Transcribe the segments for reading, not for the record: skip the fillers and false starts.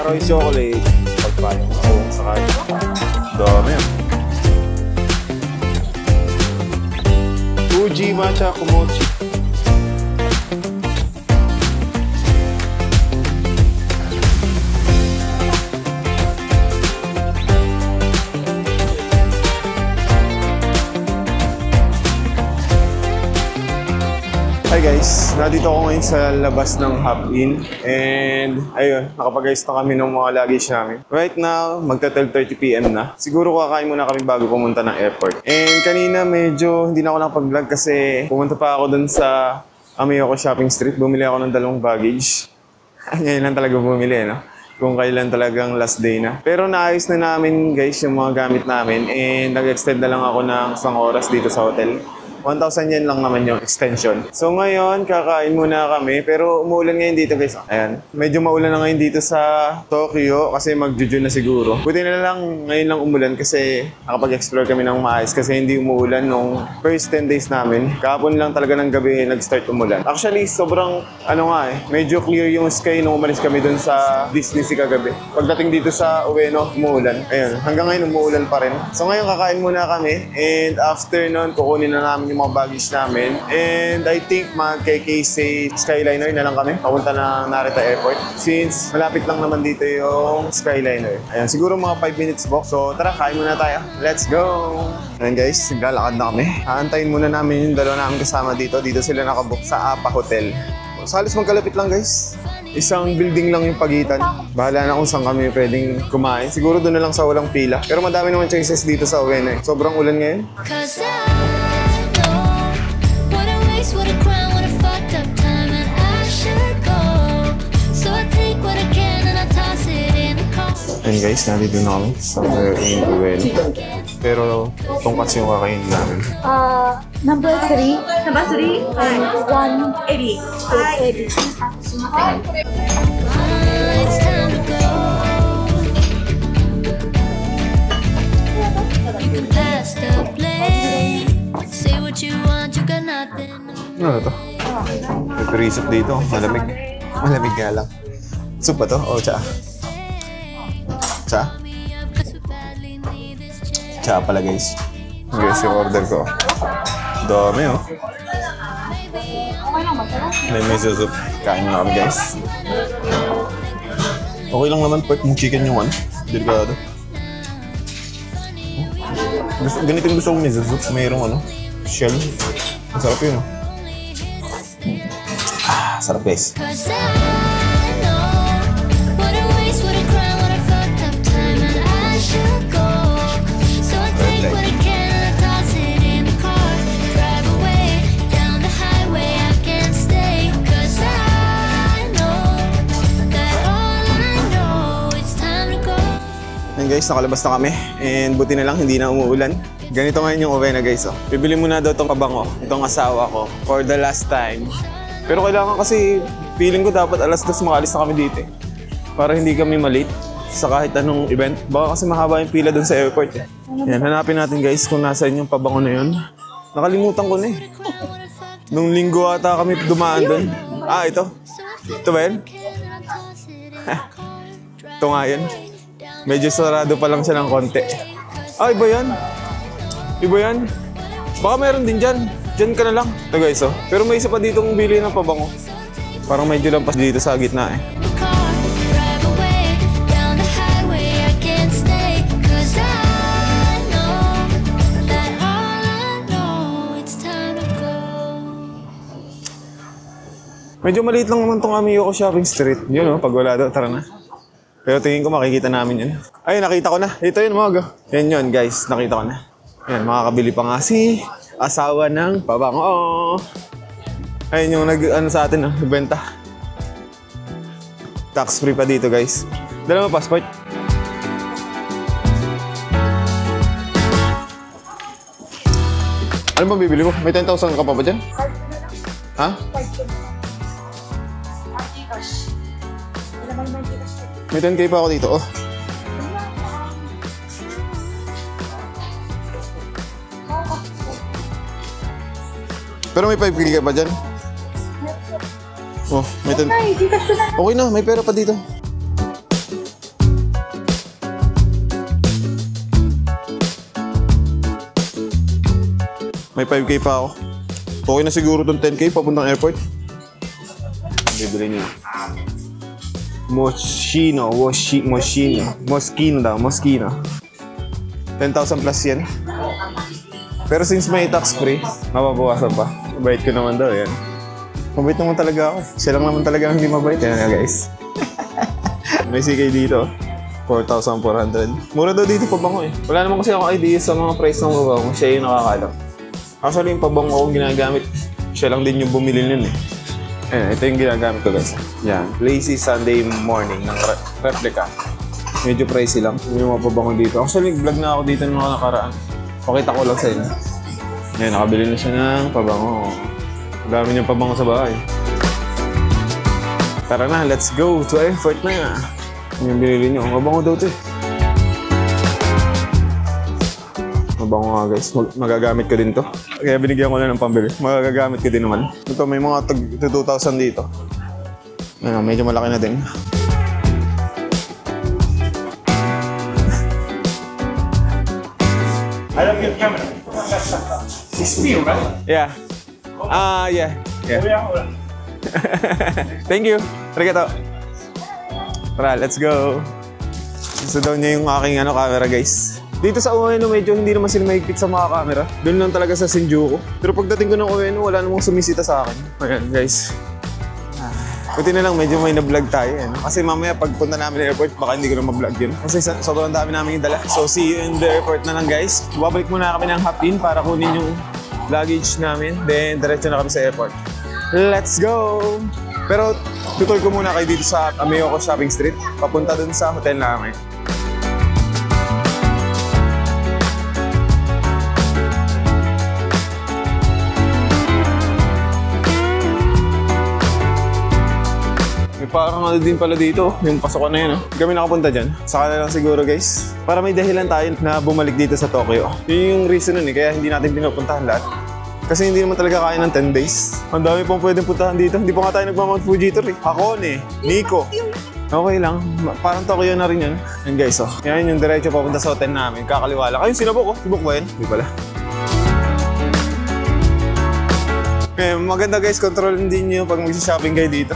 Roy chocolate. Pagpayong ako sa kanya. Dami yan. Fuji matcha kumochi. Hi guys, nandito ako ngayon sa labas ng Hop-In and ayun, nakapag-ayos na kami ng mga luggage namin. Right now, magta-12:30 PM na. Siguro kakain muna kami bago pumunta ng airport. And kanina medyo hindi na ako nakapag-vlog kasi pumunta pa ako dun sa Ameyoko Shopping Street. Bumili ako ng 2 baggage. Ngayon lang talaga bumili, no? Kung kailan talagang last day na. Pero naayos na namin guys yung mga gamit namin and nag-extend na lang ako ng 1 oras dito sa hotel. 1,000 yen lang naman yung extension. So ngayon, kakain muna kami. Pero umuulan ngayon dito guys. Ayan. Medyo maulan na ngayon dito sa Tokyo kasi mag-June na siguro. Buti na lang ngayon lang umulan kasi nakapag-explore kami ng maayos kasi hindi umuulan nung first 10 days namin. Kahapon lang talaga ng gabi nag-start umulan. Actually, sobrang medyo clear yung sky nung umalis kami dun sa Disney Sea kagabi. Pagdating dito sa Ueno, umuulan. Ayun, hanggang ngayon umuulan pa rin. So ngayon kakain muna kami and after nun, kukunin na namin yung mga baggage namin. And I think mag-KKC Skyliner na lang kami. Papunta na Narita Airport. Since malapit lang naman dito yung Skyliner. Ayan, siguro mga 5 minutes walk. So tara, kain muna tayo. Let's go! Ayan guys, naglalakad na kami. Haantayin muna namin yung 2 namin kasama dito. Dito sila nakabook sa APA Hotel. So halos magkalapit lang guys. Isang building lang yung pagitan. Bahala na kung saan kami pwedeng kumain. Siguro doon na lang sa walang pila. Pero madami naman choices dito sa Ueno. Sobrang ulan ngayon. What a crime, what a fucked up time, and I should go. So I take what I can and I toss it in the car. And guys, nandito na kami somewhere in Ueno. Pero tongkats yung kakainin namin. Number 3. Number 3? 180. 180. Say what you want, you got nothing. Ano to? May perisip dito. Malamig. Malamig nga lang. Soup ba to? O tsa? Tsa? Tsa pala guys. Guys, yung order ko. Dami oh. May miso soup. Kain na kami guys. Okay lang naman pork mong chicken yung delikado. Ganito yung gusto kong miso soup. Mayroong shell. Ang sarap yun. Sarap guys. And guys, nakalabas na kami. And buti na lang, hindi na umuulan. Ganito ngayon yung Ueno guys. Bibili muna daw itong pabango. Itong asawa ko. For the last time. Pero kailangan kasi, feeling ko dapat alas 2 makalis na kami dito eh. Para hindi kami malate sa kahit anong event. Baka kasi mahaba yung pila dun sa airport eh. Yan, hanapin natin guys kung nasaan yung pabango na yun. Nakalimutan ko na eh. Nung linggo ata kami dumaan dun. Ito. Ito ba yun? Ito nga yun. Medyo sarado pa lang siya ng konti. Iba yan. Iba yan. Baka meron din dyan. Dyan ka na lang. Ito guys Pero may isa pa ditong bili ng pabango. Parang medyo lampas dito sa gitna eh. Medyo maliit lang naman itong Ameyoko Shopping Street. Yun pag wala daw, tara na. Pero tingin ko makikita namin yun. Ay, nakita ko na. Ito yun mga Yan yun guys, nakita ko na. Yan, makakabili pa nga si asawa ng pabango. Ayun yung sa atin, nagbenta. Tax free pa dito guys. Dala mo passport. Ano bang bibili mo? May 10,000 ka pa ba dyan? Ha? May 10K pa ako dito, Pero may 5K ka pa dyan? May 10. Okay na, may pera pa dito. May 5K pa ako. Okay na siguro itong 10K papuntang airport. Bibili niyo. Moschino. 10,000 plus yan. Pero since may tax free, mababawasan pa. Mabait ko naman daw yan. Mabait naman talaga ako. Siya lang naman talaga hindi mabait. Yan nga guys. May CK dito. 4,400. Mura daw dito pabango eh. Wala naman kasi ako idea sa mga price ng pabango. Siya yung nakakalam. Actually, yung pabango akong ginagamit, siya lang din yung bumili nun eh. Ayan, ito yung ginagamit ko guys. Yan, Lazy Sunday Morning ng replica. Medyo pricey lang. Yung mga pabango dito. Actually, vlog na ako dito ng mga nakaraan. Pakita ko lang sa inyo. Ayan, nakabili na siya ng pabango. Ang dami niyang pabango sa bahay. Tara na, let's go to airport na. Yung binili niyo. Mabango daw ito eh. Mabango nga guys. Magagamit ko din to. Kaya binigyan ko na ng pambili. Magagamit ko din naman. Ito may mga 2,000 dito. Ano, medyo malaki na din. I don't get camera. It's me, right? Yeah. Yeah. Thank you. Arigato. Tara, let's go. Gusto daw niya yung aking camera guys. Dito sa Ueno, medyo hindi naman sila mahigpit sa mga camera. Doon lang talaga sa Shinjuku. Pero pagdating ko ng Ueno, wala namang sumisita sa akin. Ayan, guys. Buti na lang, medyo may na-vlog tayo. Eh, no? Kasi mamaya, pagpunta namin sa airport, baka hindi ko na ma-vlog yun. Kasi sobrang dami namin yung dala. So, see you in the airport na lang, guys. Babalik muna kami ng Hop-In para kunin yung luggage namin. Then, diretso na kami sa airport. Let's go! Pero, tutoy ko muna kayo dito sa Ameoko Shopping Street. Papunta dun sa hotel namin. Parang ano din pala dito, yung pasokan na yun. Hindi kami nakapunta dyan. Saka na lang siguro guys. Para may dahilan tayo na bumalik dito sa Tokyo. Yun yung reason nun eh, kaya hindi natin pinupuntahan lahat. Kasi hindi naman talaga kaya ng 10 days. Ang dami pong pwedeng puntahan dito. Hindi pa nga tayo nagmamount Fuji tour eh. Hakone, Nico. Okay lang. Parang Tokyo na rin yun. Yan guys oh. Yan yung diretso papunta sa hotel namin. Kakaliwa lang. Ayun, sinabok oh. Sibok ba yun? Hindi pala. Maganda guys, control din nyo pag mag-shopping kayo dito.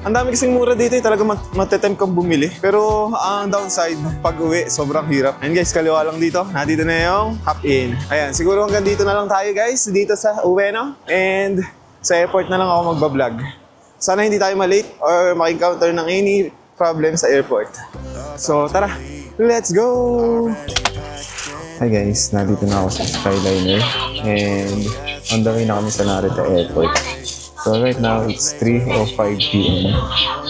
Ang dami kasing mura dito eh, talaga matetempt kang bumili. Pero ang downside, pag uwi, sobrang hirap. And guys, kaliwa lang dito. Nandito na yung Hop-In. Ayan, siguro hanggang dito na lang tayo guys, dito sa Ueno. And sa airport na lang ako magbablog. Sana hindi tayo malate or maki-encounter ng any problem sa airport. So tara, let's go! Hi guys, nandito na ako sa Skyliner. And on the way na kami sa Narita Airport. So right now, it's 3:05 p.m.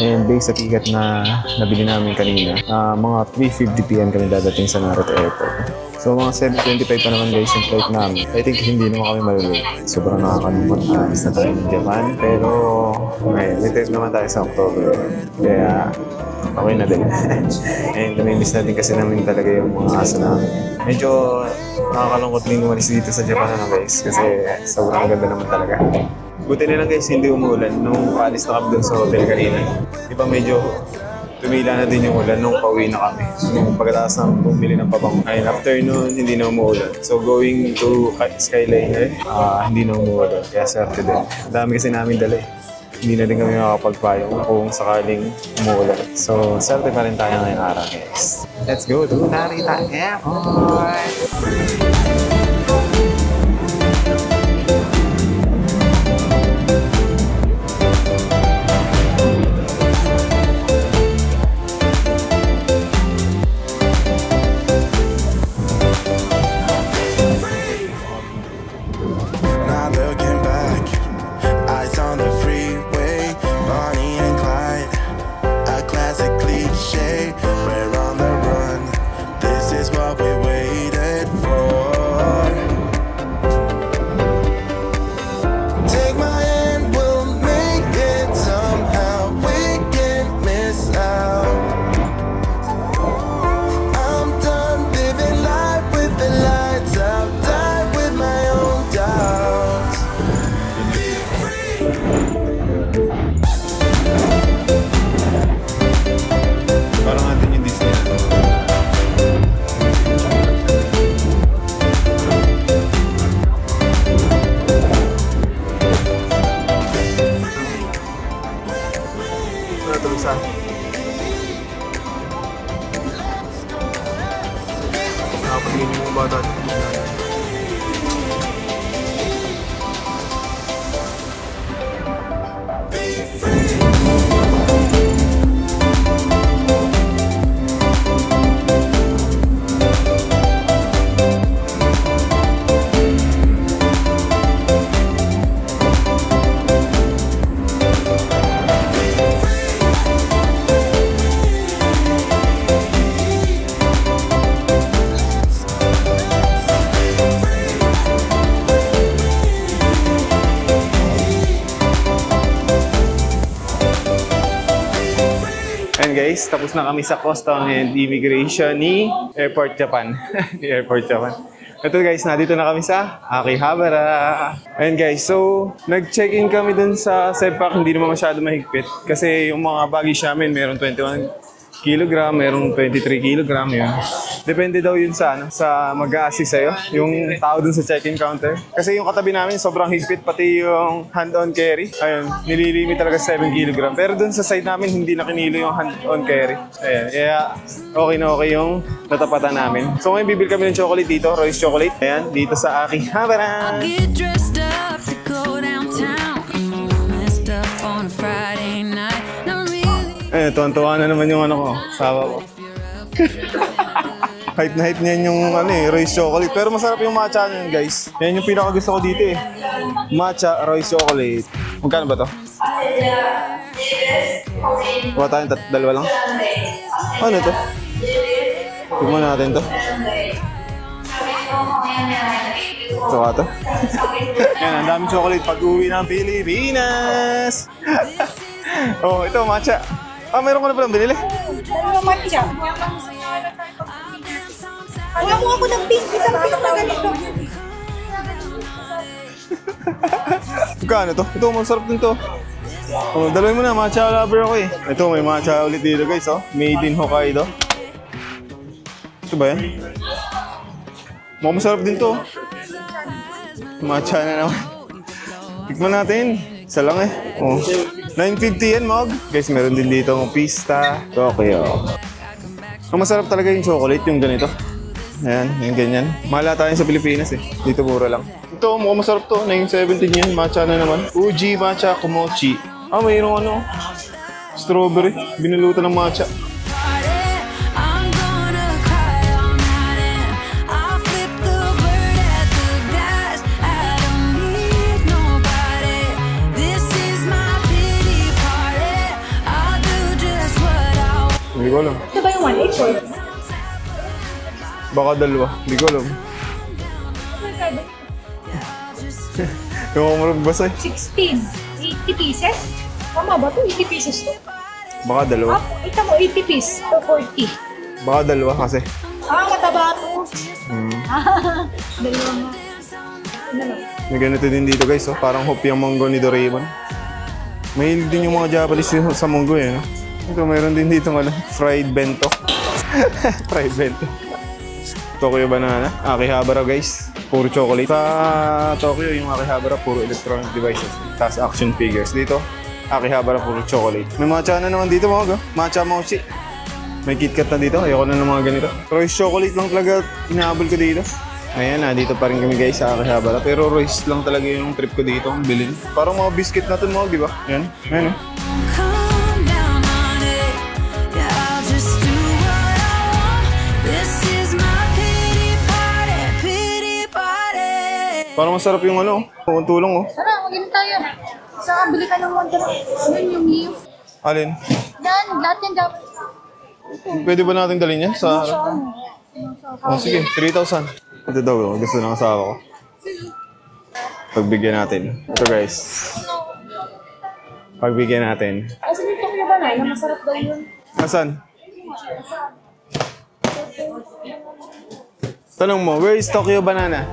And based sa ticket na nabili namin kanina, mga 3:50 p.m. kami dadating sa Narita Airport. So mga 7:25 pa naman guys yung flight namin. I think hindi naman kami malulog. Sobrang nakakalungkot na miss na tayo ng Japan. Pero return naman tayo sa October. Kaya okay na din. And namimiss natin kasi namin talaga yung mga asa namin. Medyo nakakalungkot din umalis dito sa Japan na guys. Kasi sobrang ganda naman talaga. Buti na lang guys, hindi umuulan nung paalis na kami dun sa hotel kanina. Di ba medyo tumila na din yung ulan nung pauwi na kami. Nung pagkatapos na bumili ng pabango. Ayun, after nun, hindi na umuulan. So going to Skyliner, hindi na umuulan. Kaya swerte din. Dami kasi namin dala eh. Hindi na din kami makapagpayong kung sakaling umuulan. So, swerte pa rin tayo ngayong araw guys. Let's go to Narita Airport! ito isa. Nakapagiging yung bata. And guys, tapos na kami sa Custom and Immigration ni Airport Japan. Ni Airport Japan. Ito guys, nandito na kami sa Akihabara. And guys, so nag-check-in kami dun sa Sepak, hindi naman masyado mahigpit. Kasi yung mga baggage namin, meron 21 kilogram, merong 23 kilogram yun. Depende daw yun sa, sa mag-a-assist sa'yo, yung tao dun sa check-in counter. Kasi yung katabi namin, sobrang higpit, pati yung hand-on carry. Ayun, nililimit talaga sa 7 kilogram. Pero dun sa side namin, hindi na kinilo yung hand-on carry. Ayan, kaya okay na okay yung natapatan namin. So ngayon, bibili kami ng chocolate dito, Royce Chocolate. Ayan, dito sa Akihabara. Get dressed up to go downtown. I'm all messed up on a Friday night. Not really. Eh, tuwan-tuwa na naman yung ano ko, sawa ko. Hype na hype niyan yung ano eh, Royce Chocolate. Pero masarap yung matcha niyan, guys. Yan yung pinakagusto ko dito eh. Matcha Royce Chocolate. Magkano ba to? Kuha tayong dalawa lang. Ano to? Tignan natin to. Saka to. Yan, ang daming chocolate pag uwi ng Pilipinas. Oh, ito matcha. Ah, meron ko na palang binili. Ano matcha? Wala mo ako ng pink. Isang pink na ganito. Magkano to? Ito, masarap din to. Oh, dalawin mo na, matcha lover ako eh. Ito, may matcha ulit dito guys, oh. Made in Hokkaido. Ito ba yan? Mukhang masarap din to. Matcha na naman. Tikman natin. Isa lang eh. Oh. 950 yan, Mog. Guys, meron din dito ng Pista Tokyo. Ang masarap talaga yung chocolate, yung ganito. Ayan, yung ganyan. Mahal tayo sa Pilipinas eh. Dito mura lang. Ito, mukhang masarap to. 970 yan. Matcha na naman. Uji Matcha Komochi. Ah, mayroong ano. Strawberry. Binulutan ng matcha. I'm gonna cry all night and I'll flip the bird at the guys. I don't need nobody. This is my pity party. I'll do just what I want. Hindi ko alam. Ito ba yung 1.8 or? Baka dalawa. Hindi ko alam. Yung ako marang basa eh. 16. 80 pieces? Tama ba ito? 80 pieces to? Baka dalawa. Ah, ito mo, 80 piece. To 40. Baka dalawa kasi. Ah, mataba ito. Dalawa nga. Ano lang? May ganito din dito guys, oh. Parang hopyang monggo ni Doraemon. Mahilig din yung mga Japanese sa monggo eh. No? Ito, mayroon din dito ng fried bento. Fried bento. Tokyo Banana. Akihabara guys. Puro chocolate. Sa Tokyo, yung Akihabara, puro electronic devices. Tapos action figures. Dito, Akihabara, puro chocolate. May matcha na naman dito mga matcha mochi. May KitKat na dito. Ayoko na ng mga ganito. Royce Chocolate lang talaga inaabol ko dito. Ayan, dito pa rin kami guys sa Akihabara. Pero Royce lang talaga yung trip ko dito. Ang bilhin. Parang mga biscuit na ito mga, di ba? Ayan. Ayan eh. Calm down on it. Yeah, I'll just do what I want. This is my pity party, pity party. Parang masarap yung ano. Kung tulong oh. Tara, magiging tayo. Saan bili ka ng montero? Yun yung Mio. Alin? Yan, lahat yan dapat. Pwede ba natin dalhin yan sa... Oh, sige, 3,000. Ito daw, oh. Gusto ng asawa ko. Pagbigyan natin. Ito guys. Pagbigyan natin. Asan yung Tokyo Banana? Masarap daw yun. Asan? Tanong mo, where is Tokyo Banana?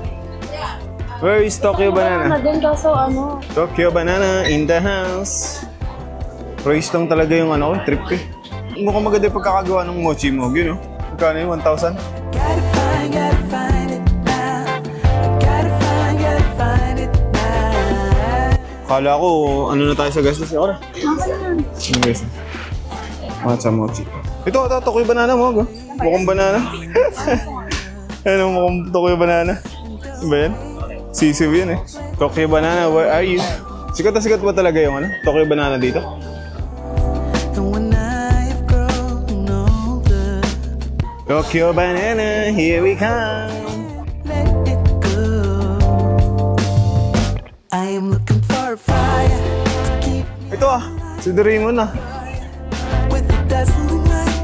Where is Tokyo Banana? Ano din kaso ano? Tokyo Banana in the house. Royce lang talaga yung ano, trip ko eh. Mukhang maganda yung pagkakagawa ng mochi mo. Yun oh. Magkano yun? 1,000? Kala ko, ano na tayo sa gastos. Ako na. Ano guys? Matcha mochi. Ito, Tokyo banana mo. Mukhang banana. Ano, mukhang Tokyo banana. Ano ba yan? Sisiw yan eh. Tokyo banana, where are you? Sikat na sikat ba talaga yung ano? Tokyo banana dito? And when I've grown older, Tokyo banana, here we come. let it go. I am looking for a fire to keep Ito ah, si Doraemon ah. with the dazzling light.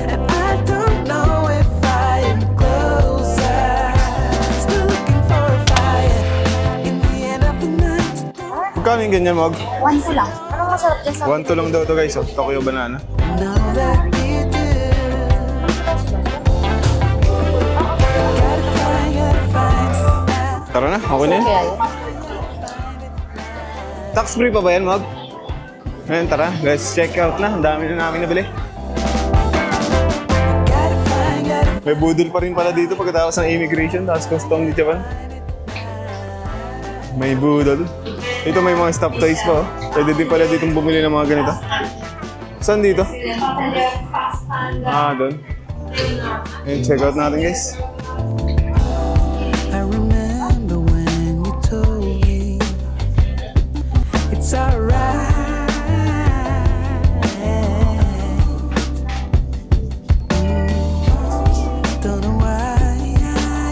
And I don't know if I am closer. Still looking for a fire in the end of the night. Magkano yung ganyan, Mag? 1 lang. Anong masarap dyan sa... 1 lang daw to guys, oh. Tokyo banana. Know that you do. Gotta find. Tara na, okay na yun. Kaya yun. Tax free pa ba yan, Mag? Ngayon, tara. Let's check out na. Ang dami na namin nabili. Gotta find. May budol pa rin pala dito pagkatapos ng immigration, tapos custom ni Japan. May budol. Ito may mga stop toys pa, oh. Pwede din pala ditong bumili ng mga ganito. Saan dito? Ah, doon. Ayun, check out natin, guys. I remember when you told me it's alright. Don't know why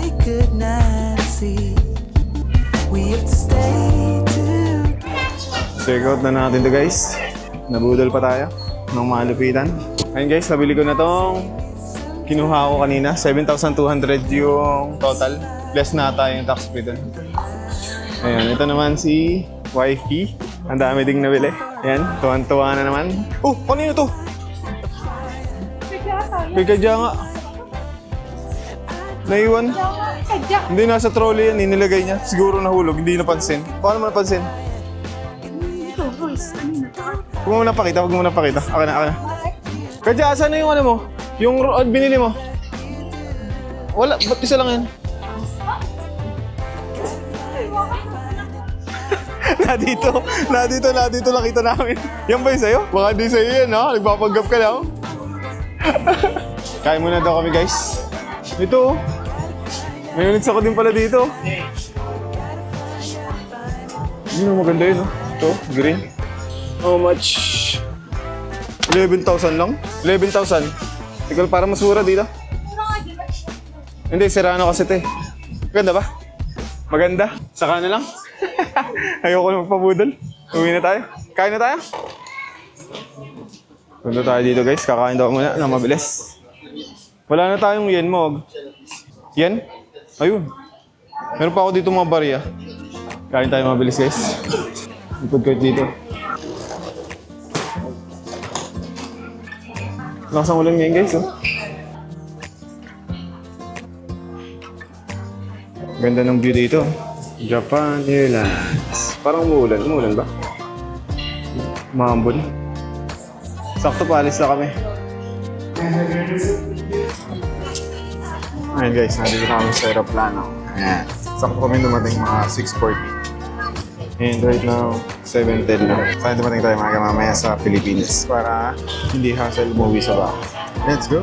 I could not see. We have to stay together. Check out na natin to, guys. Nabudol pa tayo ng malupitan. Ayun, guys, nabili ko na tong kinuha ko kanina. 7,200 yung total. Plus na tayo yung tax free dun. Ayan, ito naman si Wifey. Ang dami ding nabili. Ayan, tuwan-tuwa na naman. Oh, kanino to? Kay Kadya nga. Naiwan. Sadya. Hindi, nasa trolley yan. Inilagay niya. Siguro nahulog. Hindi napansin. Paano mo napansin? Ito, boys. Huwag mo napakita. Huwag mo napakita. Akin na, akin na. Kadya, asan na yung ano mo? Yung rod binili mo? Wala. Ba't isa lang yan? Nadito nakita namin. Yan ba yung sa'yo? Baka di sa'yo yan, ha? Nagpapanggap ka lang. Kain muna daw kami, guys. Ito, oh. May units ako din pala dito. Yun, maganda yun, oh. Ito, green. How much? 11,000 lang? 11,000. Ikaw para masura dito. Hindi, Serrano kasi ito eh. Ganda ba? Maganda. Saka na lang. Ayoko na magpabudol. Uwi na tayo. Kain na tayo. Punta tayo dito, guys. Kakain daw muna na mabilis. Wala na tayong yen, Mog. Yen? Ayun. Meron pa ako dito mga barya. Kain tayo mabilis, guys. Food court dito. Lakas ang ulan ngayon, guys, oh. Ganda ng view dito. Japan Airlines. Parang umuulan. Umuulan ba? Mahambon. Sakto pa, alis na kami. Ayan, guys, nandito na kami sa aeroplano. Ayan. Sakto kami dumating mga 6:40. And right now, 7:10 na. Sana dumating tayo mamaya sa Pilipinas para hindi hassle umuwi sa bahay. Let's go!